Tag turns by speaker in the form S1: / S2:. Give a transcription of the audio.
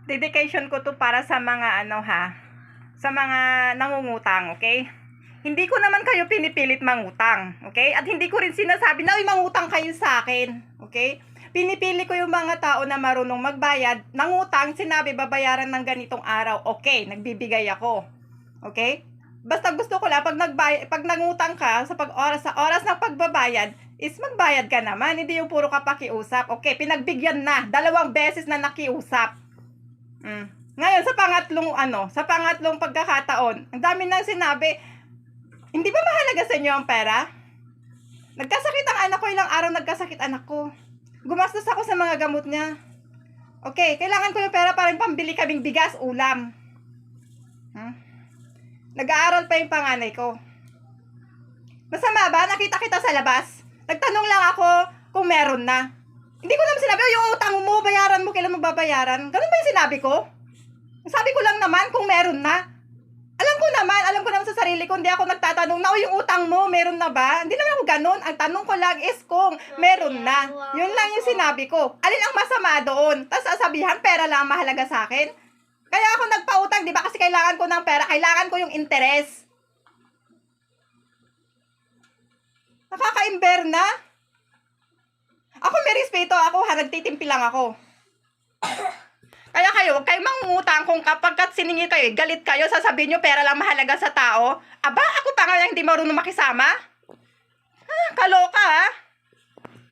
S1: dedication ko to para sa mga ano ha, sa mga nangungutang, okay? Hindi ko naman kayo pinipilit mangutang, okay? At hindi ko rin sinasabi na, mangutang kayo sa akin, okay? Pinipili ko yung mga tao na marunong magbayad ng utang, sinabi babayaran ng ganitong araw, okay, nagbibigay ako, okay? Basta gusto ko lang, pag nangutang ka, sa oras ng pagbabayad, is magbayad ka naman, hindi yung puro ka pakiusap, okay? Pinagbigyan na, 2 beses na nakiusap. Ngayon, sa pangatlong pagkakataon, ang dami nang sinabi, hindi ba mahalaga sa inyo ang pera? Nagkasakit ang anak ko, ilang araw nagkasakit anak ko. Gumastos ako sa mga gamot niya. Okay, kailangan ko yung pera para yung pambili kaming bigas, ulam. Nag-aaral pa yung panganay ko. Masama ba? Nakita kita sa labas. Nagtanong lang ako kung meron na. Hindi ko naman sinabi, yung utang mo, bayaran mo, kailan mo babayaran? Ganun ba yung sinabi ko? Sabi ko lang naman kung meron na. Alam ko naman sa sarili ko, hindi ako nagtatanong na, yung utang mo, meron na ba? Hindi naman ako ganun. Ang tanong ko lang is kung meron na. Yun lang yung sinabi ko. Alin ang masama doon? Tapos sasabihan, pera lang ang mahalaga sa akin. Kaya ako nagpautang, di ba? Kasi kailangan ko ng pera, kailangan ko yung interest. Nakaka-imber na. Ako may respeto ako ha, nagtitimpi lang ako. Kaya kayo, huwag kayong mangungutang kung kapag siningi kayo, galit kayo, sasabihin nyo pera lang mahalaga sa tao. Aba, ako pa nga hindi marunong makisama. Kaloka ha.